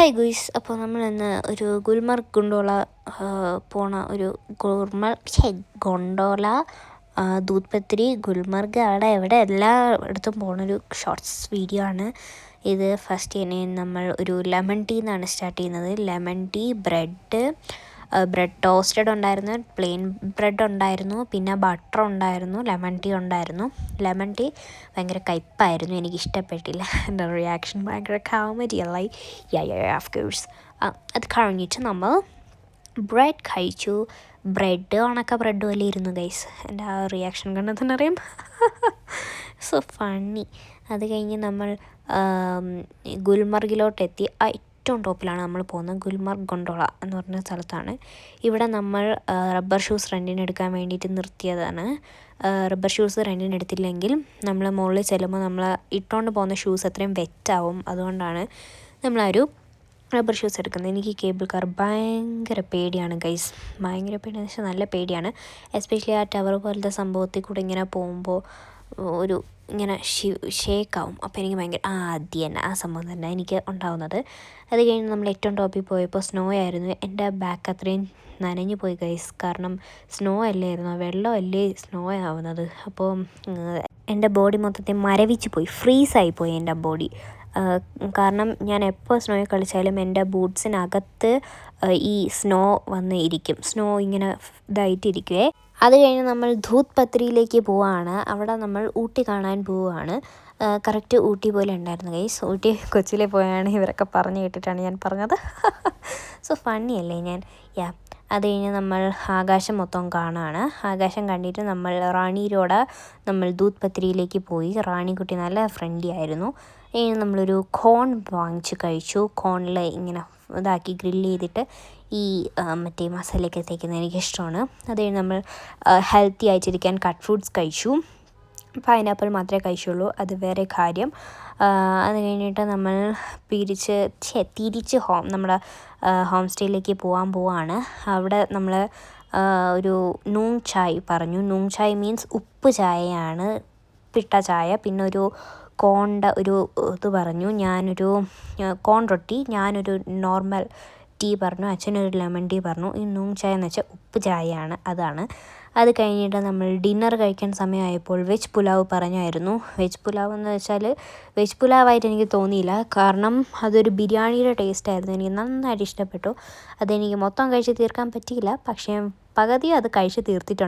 Hi guys, അപ്പോൾ നമ്മൾ ഇന്ന് ഒരു ഗുൽമർഗ് ഗൊണ്ടോള പോണ ഒരു ഗൊണ്ടോള ദൂത്പത്രി ഗുൽമർഗ് അവിടെ എവിടെ എല്ലായിടത്തും പോണൊരു ഷോർട്സ് വീഡിയോ ആണ് ഇത്. ഫസ്റ്റ് തന്നെ നമ്മൾ ഒരു ലെമൺ ടീ എന്നാണ് സ്റ്റാർട്ട് ചെയ്യുന്നത്. ലെമൺ ടീ, ബ്രെഡ് ടോസ്റ്റഡ് ഉണ്ടായിരുന്നു, പ്ലെയിൻ ബ്രെഡ് ഉണ്ടായിരുന്നു, പിന്നെ ബട്ടർ ഉണ്ടായിരുന്നു, ലെമൺ ടീ ഉണ്ടായിരുന്നു. ലെമൺ ടീ ഭയങ്കര കയ്പ്പായിരുന്നു, എനിക്കിഷ്ടപ്പെട്ടില്ല. എൻ്റെ റിയാക്ഷൻ ഭയങ്കര കോമഡിയല്ലായി. Of course. അത് കഴിഞ്ഞിട്ട് നമ്മൾ ബ്രെഡ് കഴിച്ചു. ഉണക്ക ബ്രെഡ് പോലെ ഇരുന്നു ഗൈസ്. എൻ്റെ ആ റിയാക്ഷൻ കണ്ടാൽ തന്നെ അറിയാം. So funny. അത് കഴിഞ്ഞ് നമ്മൾ ഗുൽമർഗിലോട്ടെത്തി. ഏറ്റവും ടോപ്പിലാണ് നമ്മൾ പോകുന്നത്. ഗുൽമർഗ് ഗൊണ്ടോള എന്ന് പറഞ്ഞ സ്ഥലത്താണ്. ഇവിടെ നമ്മൾ റബ്ബർ ഷൂസ് റെൻറ്റിന് എടുക്കാൻ വേണ്ടിയിട്ട് നിർത്തിയതാണ്. റബ്ബർ ഷൂസ് റെൻറ്റിന് എടുത്തില്ലെങ്കിൽ നമ്മൾ മുകളിൽ ചെല്ലുമ്പോൾ നമ്മൾ ഇട്ടുകൊണ്ട് പോകുന്ന ഷൂസ് അത്രയും വെറ്റാവും. അതുകൊണ്ടാണ് നമ്മളൊരു റബ്ബർ ഷൂസ് എടുക്കുന്നത്. എനിക്ക് കേബിൾ കാർ ഭയങ്കര പേടിയാണ് ഗൈസ്. ഭയങ്കര പേടിയെന്ന് വെച്ചാൽ നല്ല പേടിയാണ്. എസ്പെഷ്യലി ആ ടവർ പോലത്തെ സംഭവത്തിൽ കൂടെ ഇങ്ങനെ പോകുമ്പോൾ ഒരു ഇങ്ങനെ ഷേക്കാവും. അപ്പോൾ എനിക്ക് ഭയങ്കര അത് തന്നെ ആ സംഭവം തന്നെ എനിക്ക് ഉണ്ടാവുന്നത്. അത് കഴിഞ്ഞ് നമ്മൾ ഏറ്റവും ടോപ്പിൽ പോയപ്പോൾ സ്നോ ആയിരുന്നു. എൻ്റെ ബാക്ക് അത്രയും നനഞ്ഞു പോയി ഗൈസ്. കാരണം സ്നോ അല്ലായിരുന്നു, വെള്ളമല്ലേ സ്നോ ആവുന്നത്. അപ്പോൾ എൻ്റെ ബോഡി മൊത്തത്തിൽ മരവിച്ച് പോയി, ഫ്രീസായിപ്പോയി എൻ്റെ ബോഡി. കാരണം ഞാൻ എപ്പോൾ സ്നോയിൽ കളിച്ചാലും എൻ്റെ ബൂട്ട്സിനകത്ത് ഈ സ്നോ വന്ന് ഇരിക്കും. സ്നോ ഇങ്ങനെ ഇതായിട്ടിരിക്കുവേ. അത് കഴിഞ്ഞ് നമ്മൾ ധൂത്പത്രിയിലേക്ക് പോവുകയാണ്. അവിടെ നമ്മൾ ഊട്ടി കാണാൻ പോവുകയാണ്. കറക്റ്റ് ഊട്ടി പോലെ ഉണ്ടായിരുന്നു ഗൈസ്. ഊട്ടി കൊച്ചിയിലെ പോയാണ് ഇവരൊക്കെ പറഞ്ഞു കേട്ടിട്ടാണ് ഞാൻ പറഞ്ഞത്. സോ ഫണ്ണി അല്ലേ ഞാൻ. അത് കഴിഞ്ഞ് നമ്മൾ ആകാശം മൊത്തം കാണുകയാണ്. ആകാശം കണ്ടിട്ട് നമ്മൾ റാണി റോഡ് നമ്മൾ ധൂത്പത്രിയിലേക്ക് പോയി. റാണിക്കുട്ടി നല്ല ഫ്രണ്ട്ലി ആയിരുന്നു. ഇനി നമ്മളൊരു കോൺ വാങ്ങിച്ച് കഴിച്ചു. കോണിൽ ഇങ്ങനെ ഇതാക്കി ഗ്രില്ല് ചെയ്തിട്ട് ഈ മറ്റേ മസാലയൊക്കെ തേക്കുന്നത് എനിക്കിഷ്ടമാണ്. അത് കഴിഞ്ഞ് നമ്മൾ ഹെൽത്തി ആയിട്ടിരിക്കാൻ കട്ട് ഫ്രൂട്ട്സ് കഴിച്ചു. പൈനാപ്പിൾ മാത്രമേ കഴിച്ചുള്ളൂ, അത് വേറെ കാര്യം. അത് കഴിഞ്ഞിട്ട് നമ്മൾ തിരിച്ച് നമ്മുടെ ഹോം സ്റ്റേയിലേക്ക് പോവാണ്. അവിടെ നമ്മൾ ഒരു നൂങ് ചായ് പറഞ്ഞു. നൂങ് ചായ് മീൻസ് ഉപ്പ് ചായയാണ്, പിട്ട ചായ. പിന്നെ ഒരു കോണിൻ്റെ ഒരു ഇത് പറഞ്ഞു. ഞാനൊരു കോൺ റൊട്ടി, ഞാനൊരു നോർമൽ ടീ പറഞ്ഞു, അച്ഛനൊരു ലെമൺ ടീ പറഞ്ഞു. ഈ നൂങ് ചായ എന്ന് വെച്ചാൽ ഉപ്പ് ചായയാണ്, അതാണ്. അത് കഴിഞ്ഞിട്ട് നമ്മൾ ഡിന്നർ കഴിക്കാൻ സമയമായപ്പോൾ വെജ് പുലാവ് പറഞ്ഞായിരുന്നു. വെജ് പുലാവ് എന്ന് വെച്ചാൽ വെജ് പുലാവായിട്ട് എനിക്ക് തോന്നിയില്ല, കാരണം അതൊരു ബിരിയാണിയുടെ ടേസ്റ്റായിരുന്നു. എനിക്ക് നന്നായിട്ട് ഇഷ്ടപ്പെട്ടു. അതെനിക്ക് മൊത്തം കഴിച്ച് തീർക്കാൻ പറ്റിയില്ല, പക്ഷേ പകുതി അത് കഴിച്ച് തീർത്തിട്ടുണ്ട്.